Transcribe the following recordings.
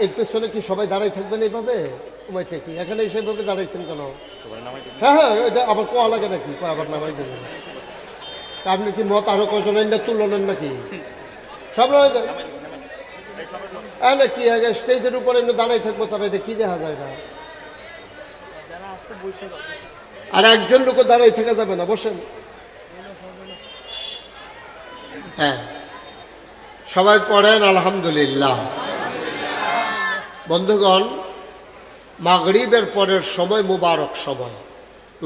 এর পেছনে কি সবাই দাঁড়াই থাকবেন এইভাবে? সময়টা কি এখানে সেভাবে দাঁড়াইছেন কেন? হ্যাঁ হ্যাঁ, এটা আবার কোয়া লাগে নাকি? আবার নামাই দেবেন? আপনি কি মত আরো কজন তুললেন নাকি? সব নাকি স্টেজের উপরে দাঁড়াই থাকবো, তারা এটা কি দেখা যায় না? আর একজন লোক দাঁড়াই থাকা যাবে না, বসেন। হ্যাঁ, সবাই পড়েন আলহামদুলিল্লাহ। বন্ধুগণ, মাগরিবের পরের সময় মুবারক সময়,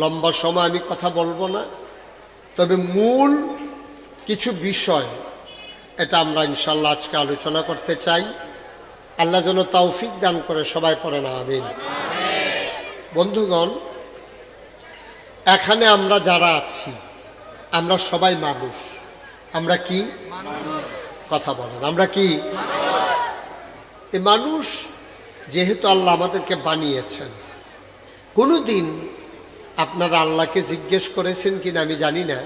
লম্বা সময় আমি কথা বলবো না, তবে মূল কিছু বিষয় এটা আমরা ইনশাল্লাহ আজকে আলোচনা করতে চাই। আল্লাহ যেন তৌফিক দান করে, সবাই পড়েন আমিন। বন্ধুগণ, এখানে আমরা যারা আছি আমরা সবাই মানুষ। আমরা কি কথা বলেন? আমরা কি এই মানুষ? যেহেতু আল্লাহ আমাদেরকে বানিয়েছেন, কোনোদিন আপনারা আল্লাহকে জিজ্ঞেস করেছেন কিনা আমি জানি না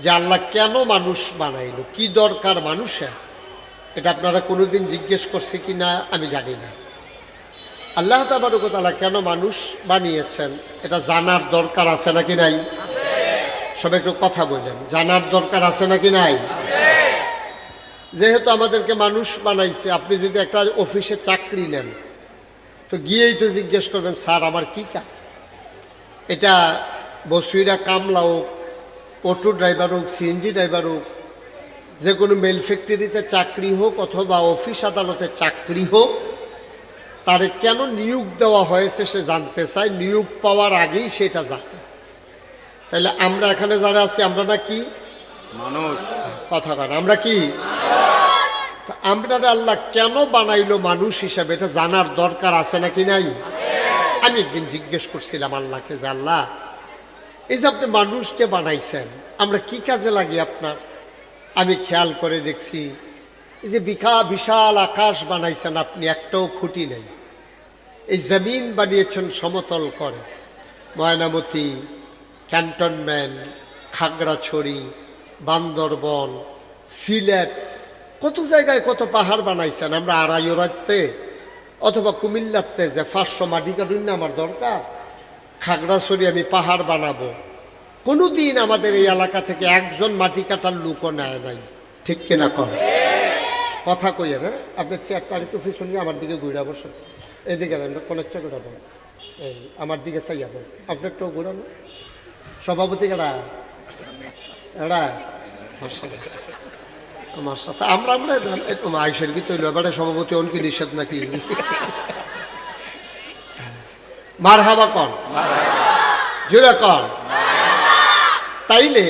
যে আল্লাহ কেন মানুষ বানাইলো, কি দরকার মানুষের? এটা আপনারা কোনোদিন জিজ্ঞেস করছে কিনা আমি জানি না। আল্লাহ তাবারক ওয়া তাআলা কেন মানুষ বানিয়েছেন এটা জানার দরকার আছে নাকি নাই? সবাই একটু কথা বললেন, জানার দরকার আছে নাকি নাই? যেহেতু আমাদেরকে মানুষ বানাইছে, আপনি যদি একটা অফিসে চাকরি নেন তো গিয়েই তো জিজ্ঞেস করবেন, স্যার আমার কি কাজ? এটা বসুইরা কামলা হোক, অটো ড্রাইভার হোক, সিএনজি ড্রাইভার হোক, যে কোনো মেল ফ্যাক্টরিতে চাকরি হোক অথবা অফিস আদালতে চাকরি হোক, তারে কেন নিয়োগ দেওয়া হয়েছে সে জানতে চায়, নিয়োগ পাওয়ার আগেই সেটা জানে। তাহলে আমরা এখানে যারা আছি আমরা না কি মানুষ? কথা বলেন, আমরা কি? আমরা আল্লাহ কেন বানাইলো মানুষ হিসাবে এটা জানার দরকার আছে নাকি নাই? আমি একদিন জিজ্ঞেস করছিলাম আল্লাহকে যে আল্লাহ, এই যে আপনি মানুষকে বানাইছেন, আমরা কি কাজে লাগি আপনার? আমি খেয়াল করে দেখছি এই যে বিশাল আকাশ বানাইছেন আপনি, একটাও খুঁটি নেই। এই জমিন বানিয়েছেন সমতল করে, ময়নামতি, ক্যান্টনমেন্ট, খাগড়াছড়ি, বান্দরবন, সিলেট, কত জায়গায় কত পাহাড় বানাইছেন। আমরা আড়াইওরাতে অথবা কুমিল্লাতে যে 500 মাটি কাটুন না আমার দরকার, খাগড়াছড়ি আমি পাহাড় বানাবো, কোনোদিন আমাদের এই এলাকা থেকে একজন মাটি কাটার লোকও নেয় নাই। ঠিক কিনা কর? কথা কইয়া না? আপনার চেয়ারটা আরেকটু পিছন নিয়ে আমার দিকে ঘুরা বসেন, এদিকে কোনের চেয়ে ঘুরাবো, এই আমার দিকে চাইয়াবো, আপনার তো ঘুরানো। সভাপতি কারা? এরা আমার সাথে আমরা আইসের কি তৈরি এবারে সভাপতি অনকি নিষেধ নাকি? মার হাবা কন, জোরে কন। তাইলে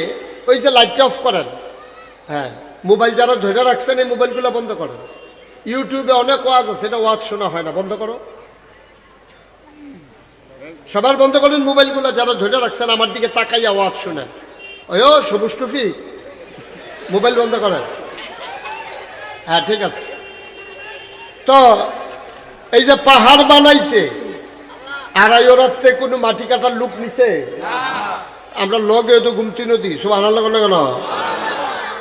ওই যে লাইটটা অফ করেন, হ্যাঁ, মোবাইল যারা ধরে রাখছেন এই মোবাইলগুলো বন্ধ করেন। ইউটিউবে অনেক ওয়াজ আছে, এটা ওয়াজ শোনা হয় না, বন্ধ করো সবার, বন্ধ করেন মোবাইলগুলো। যারা ধরে রাখছেন আমার দিকে তাকাইয়া ওয়াজ শোনেন। ওই সবুজ টুফি, মোবাইল বন্ধ করেন। হ্যাঁ ঠিক আছে। তো এই যে পাহাড় বানাইতে আড়াইওরাতে কোনো মাটি কাটার লোক নিছে? আমরা লগে তো গুমতি নদী, সুবহানাল্লাহ কেন?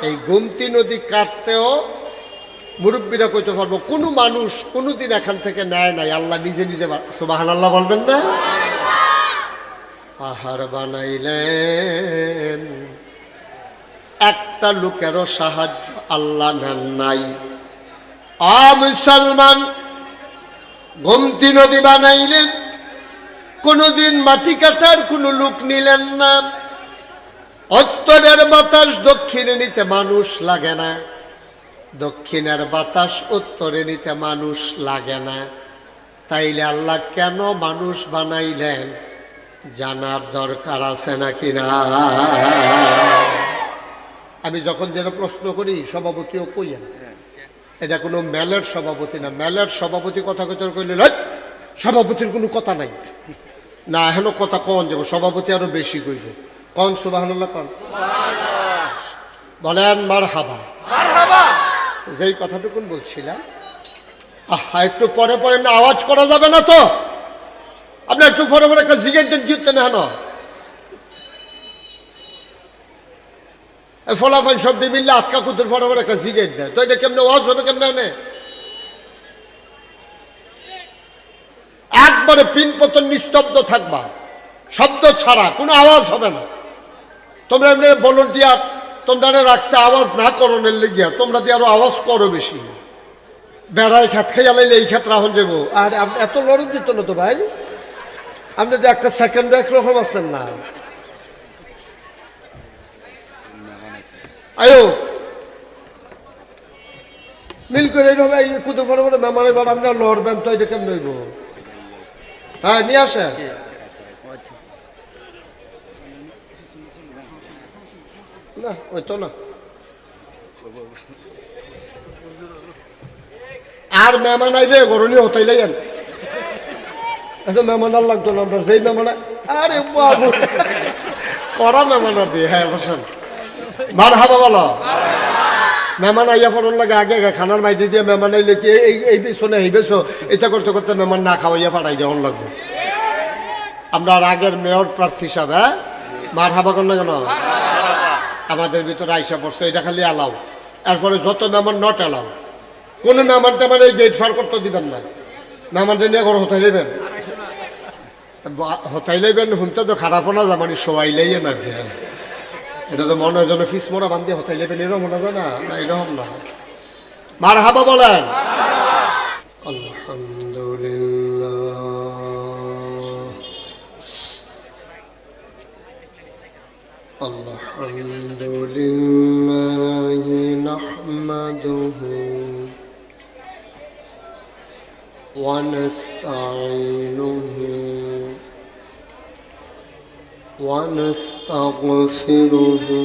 এই গুমতি নদী কাটতেও মুরব্বীরা কইতে পারবো কোনো মানুষ কোনোদিন এখান থেকে নেয় নাই, আল্লাহ নিজে নিজে। সুবহানাল্লাহ বলবেন না? পাহাড় বানাইলেন, একটা লোকেরও সাহায্য আল্লাহ নেন নাই। মুসলমান, গোমতী নদী বানাইলেন, কোনদিন মাটি কাটার কোন লোক নিলেন না। উত্তরের বাতাস দক্ষিণে নিতে মানুষ লাগে না, দক্ষিণের বাতাস উত্তরে নিতে মানুষ লাগে না। তাইলে আল্লাহ কেন মানুষ বানাইলেন জানার দরকার আছে নাকি না? আমি যখন যেটা প্রশ্ন করি সভাপতিও কইয়া, এটা কোনো মেলের সভাপতি না। মেলের সভাপতি কথা কইতে কইলে সভাপতির কোনো কথা নাই না, এখনো কথা কন যাব, সভাপতি আরো বেশি কইব। কন সুবহানাল্লাহ কন, বলেন মারহাবা। যেই কথাটুকুন বলছিলাম, একটু পরে পরে না আওয়াজ করা যাবে না তো? আপনি একটু পরে পরে একটা জিগের দেন কিনতে না, ফলাফল সব বিভিন্ন আটকা কুতুর ফটাফট একটা জিগেট দেয়, তো এটা কেমনে ওয়াজ হবে কেমনে? একবারে পিনপতন নিস্তব্ধ থাকবা, শব্দ ছাড়া, কোনো আওয়াজ হবে না। তোমরা এমনি ভলেন্টিয়ার তোমরা রাখছে আওয়াজ না করণের লেগিয়া, তোমরা দিয়ে আরো আওয়াজ করো বেশি। বেড়ায় খেত খাইয়া লাইলে এই ক্ষেত্রে রাহন যাবো। আর এত লড়ন দিত না তো ভাই, আপনি তো একটা সেকেন্ড একরকম আসলেন না। আয়ো মিল করে এইভাবে কুদু ফটো ফটো মেমারে এবার আপনার লড়বেন তো, এটা কেমন হইব? হ্যাঁ নিয়ে আসে না, ওই তো না। আর মেহমান আইলে গরনি হতাইলাই আন, এখন মেহমান আর লাগতো না। আমরা যেই মেহমান, আরে বাবু করা মেহমান দিয়ে। হ্যাঁ বসেন, মারহাবা বলো। মেহমান আইয়া ফোরন লাগে আগে আগে খানার মাইদি দিয়ে মেহমান আইলে কি এই বেছো না এই বেছো, এটা করতে করতে মেহমান না খাওয়াইয়া পাঠাই দেওয়ান লাগবে। আমরা আর আগের মেয়র প্রার্থী সাহেব, হ্যাঁ মারহাবা কর না কেন? আমাদের ভিতরে আইসা পড়ছে, এটা খালি অ্যালাউ। এরপরে যত মেহমান নট অ্যালাউ। কোনো মেহমানটা মানে এই গেট ফার করতে দিবেন না। মেহমানটা নিয়ে ঘর হতাই লইবেন, হতাই লইবেন শুনতে তো খারাপ না যা, মানে সবাইলেই না। এটা তো মনে হয় যেন ফিস মোড়া বান্ধি হতাই লইবেন, এরকম মনে যায় না? না এরকম না। মারহাবা বলেন। আলহামদুলিল্লাহ আলহামদুলিল্লাহ নাহমাদুহু ওয়া নাস্তাঈনুহু ওয়া নাস্তাগফিরুহু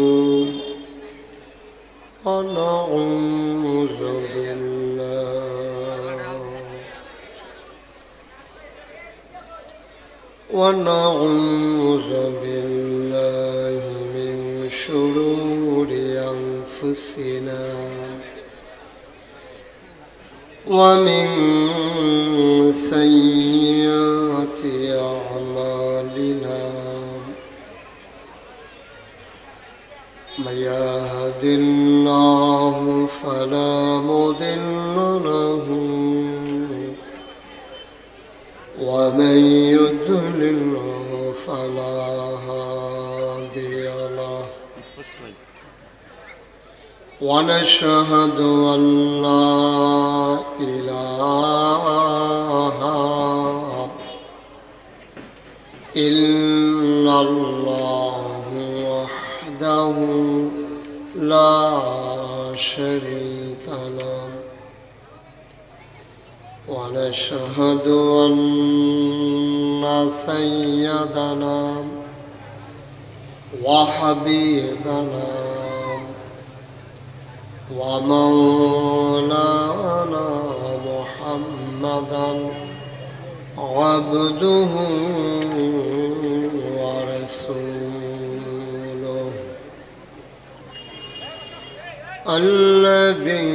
ওয়া নাউযু বিল্লাহি মিন শুরুরি আনফুসিনা ওয়া মিন সাইয়্যাতি আ'মালিনা। من يهد الله فلا مضل له ومن يضلل فلا هادي له ونشهد أن لا إله إلا الله وحده لا شريك له ونشهد أن سيدنا وحبيبنا ومولانا محمدا عبده ورسوله الذي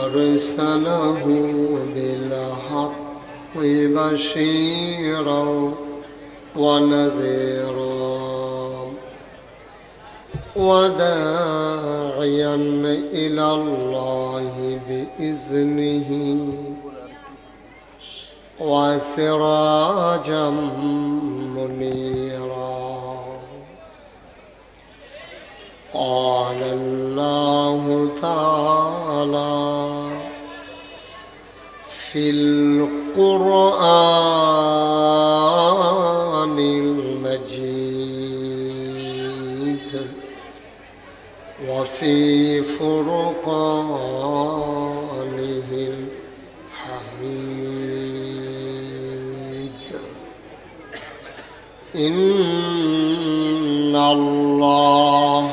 أرسله بالحق بشيرا ونذيرا وداعيا إلى الله بإذنه وسراجا منيرا. قال الله تعالى في القرآن المجيد وفي فرقانه الحميد. إن الله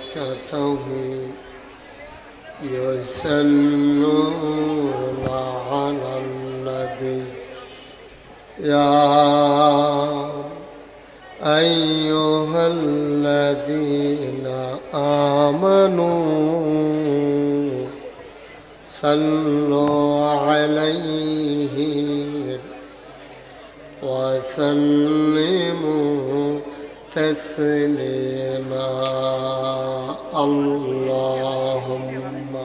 وملائكته يصلون على النبي يا أيها الذين آمنوا صلوا عليه وسلموا تسليما. اللهم اللهم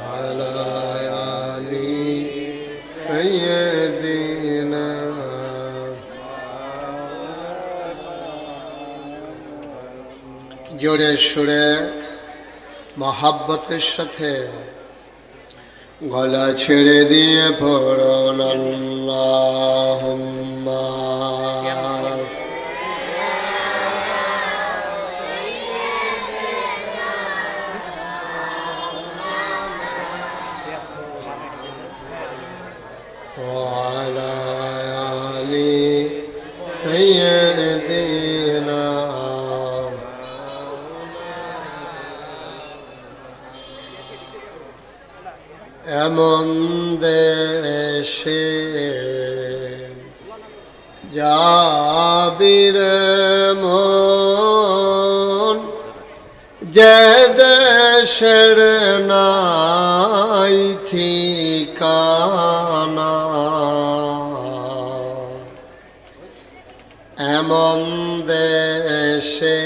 وعلى آل سيدنا জোরে সুরে মহাব্বতের সাথে গলা ছেড়ে দিয়ে পড়ুন আল্লাহুম্মা وعلى آل سيدنا এমন দেশে যাবির মন যে দেশের নাই ঠিকানা এমন দেশে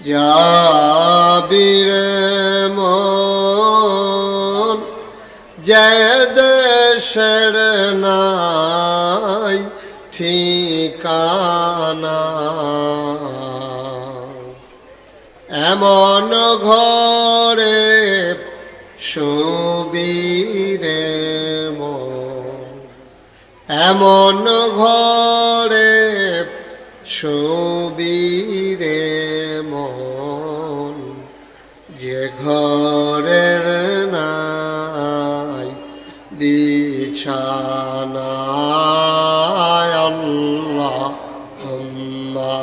যাবির মন যে দেশের নাই ঠিকানা এমন ঘরে শুবিরে মন এমন ঘরে শুবিরে মন যে ঘরের নাই বিছানা আল্লাহুম্মা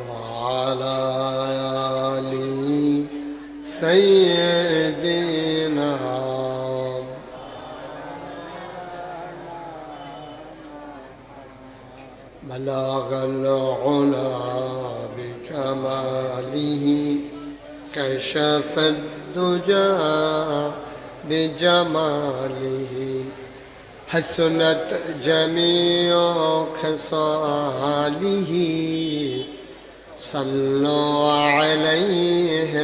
وعلى آل سيدنا بلغ العلا بكماله كشف الدجى بجماله حسنت جميع خصاله صلوا عليه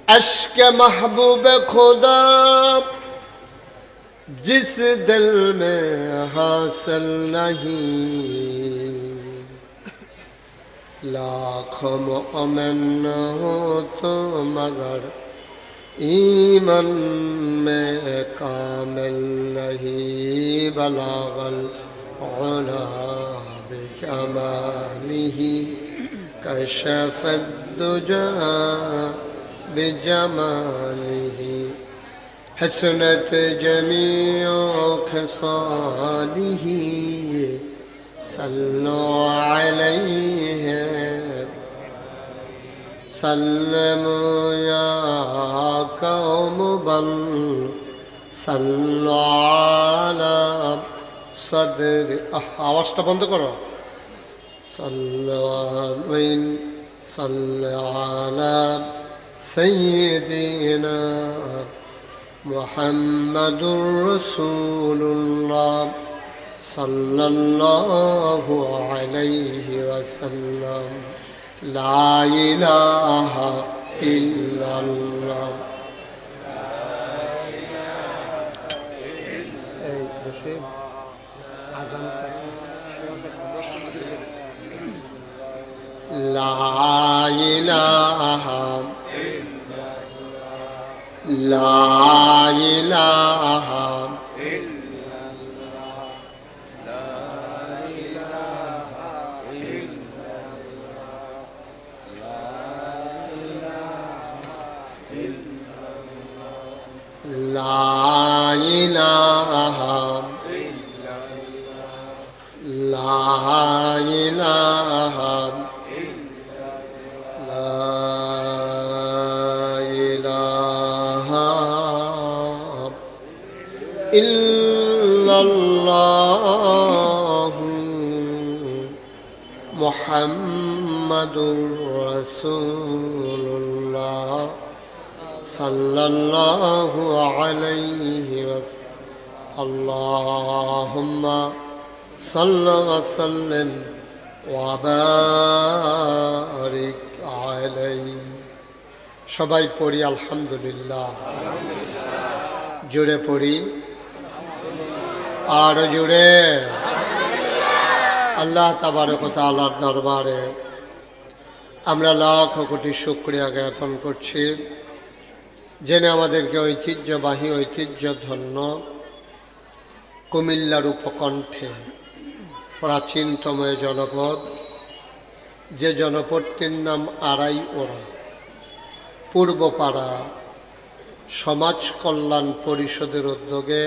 اشک محبوب خدا जिस दिल में हासिल नहीं लाखों मोमिन हो तो मगर ईमान में कामिल नहीं बलागल उला बिकमालिही कशफ الدجى بجماलिही حسنت جميع خصاله صلوا عليه سلموا يا قوم بل صلوا على صدر আওয়াজটা বন্ধ করো صلوا على سيدنا محمد رسول الله صلى الله عليه وسلم لا إله إلا الله لا إله لا إله إلا الله لا إله إلا الله لا إله إلا الله لا إله إلا الله লা ইলাহা লা ইলাহা ইল্লাল্লাহু মুহাম্মাদুর রাসূলুল্লাহ সাল্লাল্লাহু আলাইহি ওয়াসাল্লাম আল্লাহুম্মা সাল্লি ওয়া সাল্লিম ওয়া বারিক আলাইহি। সবাই পড়ি আলহামদুলিল্লাহ। জোরে পড়ি, আর জোরে। আল্লাহ তাবারক ওয়া তাআলার দরবারে আমরা লাখ কোটি শুকরিয়া জ্ঞাপন করছি, জেনে আমাদেরকে ঐতিহ্যবাহী ঐতিহ্যধন্য কুমিল্লার উপকণ্ঠে প্রাচীনতম জনপদ, যে জনপদটির নাম আড়াইওড়া, পূর্বপাড়া সমাজ কল্যাণ পরিষদের উদ্যোগে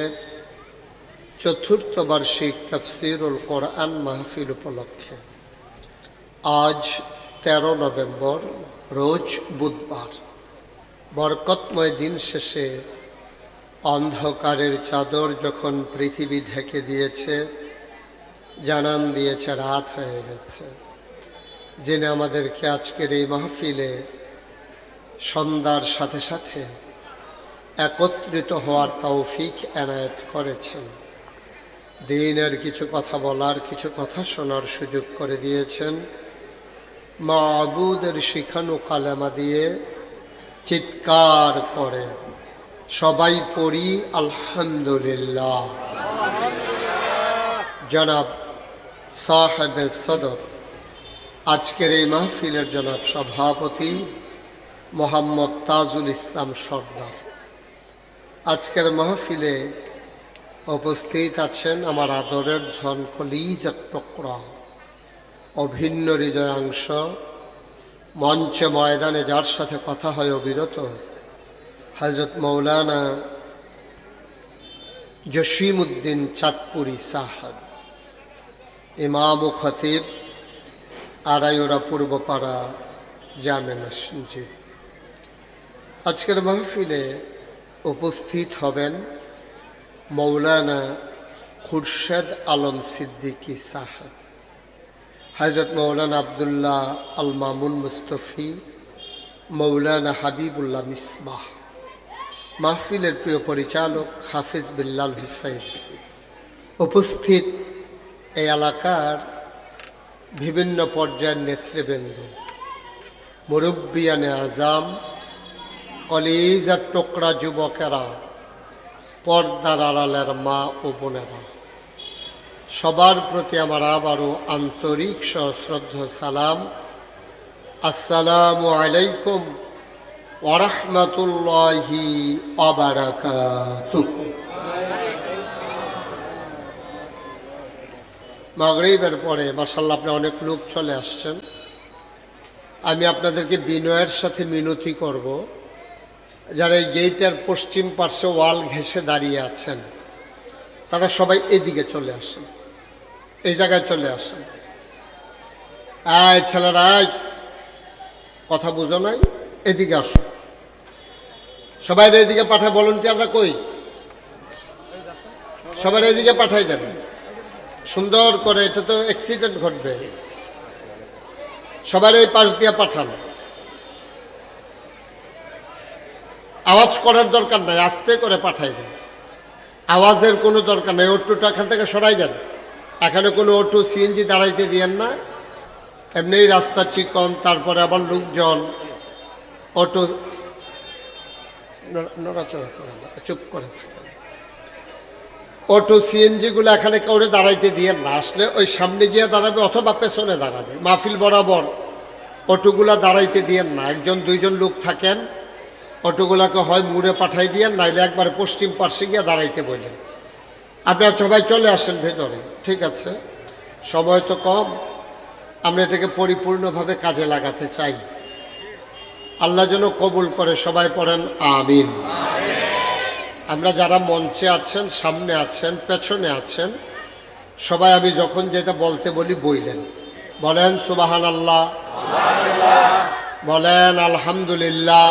চতুর্থ বার্ষিক তাফসীরুল কোরআন মাহফিল উপলক্ষে আজ 13 নভেম্বর রোজ বুধবার বরকতময় দিন শেষে অন্ধকারের চাদর যখন পৃথিবী ঢেকে দিয়েছে, জানান দিয়েছে রাত হয়ে গেছে, জেনে আমাদেরকে আজকের এই মাহফিলে সন্ধ্যার সাথে সাথে একত্রিত হওয়ার তৌফিক এনায়েত করেছেন। দিনের কিছু কথা বলার, কিছু কথা শোনার সুযোগ করে দিয়েছেন। মাবুদের শিখানো কালেমা দিয়ে চিৎকার করে সবাই পড়ি আলহামদুলিল্লাহ। জনাব সাহেবে সদর, আজকের এই মাহফিলের জনাব সভাপতি মোহাম্মদ তাজুল ইসলাম সর্দার, আজকের মাহফিলে উপস্থিত আছেন আমার আদরের ধন কলিজার টুকরা, অভিন্ন হৃদয়াংশ, মঞ্চে ময়দানে যার সাথে কথা হয় অবিরত, হযরত মৌলানা জসিমউদ্দিন চাঁদপুরি সাহেব, ইমাম ও খতিব আড়াইওড়া পূর্বপাড়া জামে মসজিদ। আজকের মাহফিলে উপস্থিত হবেন মৌলানা খুরশেদ আলম সিদ্দিকী সাহেব, হযরত মৌলানা আবদুল্লাহ আল মামুন মুস্তফি, মৌলানা হাবিবুল্লাহ মিসবাহ, মাহফিলের প্রিয় পরিচালক হাফিজ বিল্লাল হুসাইন। উপস্থিত এই এলাকার বিভিন্ন পর্যায়ের নেতৃবৃন্দ, মুরব্বিয়ানে আজাম, কলিজার টুকরা যুবকেরা, পর্দার আড়ালের মা ও বোনেরা, সবার প্রতি আমার আবারও আন্তরিক সশ্রদ্ধ সালাম। আসসালামু আলাইকুম ওয়া রাহমাতুল্লাহি ওয়া বারাকাতুহু। মাগরিবের পরে মাশাআল্লাহ আপনারা অনেক লোক চলে আসছেন। আমি আপনাদেরকে বিনয়ের সাথে মিনতি করব, যারা এই গেটের পশ্চিম পার্শ্বে ওয়াল ঘেঁষে দাঁড়িয়ে আছেন, তারা সবাই এদিকে চলে আসেন, এই জায়গায় চলে আসেন। আয় ছেলেরা, কথা বুঝো নাই, এদিকে আসো। সবাই এদিকে পাঠায়, ভলান্টিয়াররা কই? সবাই এদিকে পাঠাই দেন সুন্দর করে, এটা তো অ্যাক্সিডেন্ট ঘটবে। সবার এই পাশ দিয়ে পাঠান। আওয়াজ করার দরকার নাই, আস্তে করে পাঠাই দেন, আওয়াজের কোনো দরকার নেই। অটোটা এখান থেকে সরাই দেন, এখানে কোনো অটো সিএনজি দাঁড়াইতে দিয়েন না। এমনি রাস্তা চিকন, তারপরে আবার লোকজন, অটো নড়াচড়া করে না, চুপ করে থাকেন। অটো সিএনজিগুলো এখানে কাউরে দাঁড়াইতে দিয়েন না, আসলে ওই সামনে গিয়ে দাঁড়াবে অথবা পেছনে দাঁড়াবে। মাহফিল বরাবর অটোগুলা দাঁড়াইতে দিয়েন না, একজন দুইজন লোক থাকেন, অটোগুলাকে হয় মুড়ে পাঠাই দিয়েন, নাইলে একবার পশ্চিম পার্শ্বে গিয়ে দাঁড়াইতে বলেন। আপনারা সবাই চলে আসেন ভেতরে, ঠিক আছে? সময় তো কম, আমরা এটাকে পরিপূর্ণভাবে কাজে লাগাতে চাই। আল্লাহ যেন কবুল করে, সবাই পড়েন আমিন। আমরা যারা মঞ্চে আছেন, সামনে আছেন, পেছনে আছেন, সবাই আমি যখন যেটা বলতে বলি বললেন, বলেন সুবহানাল্লাহ, বলেন আলহামদুলিল্লাহ।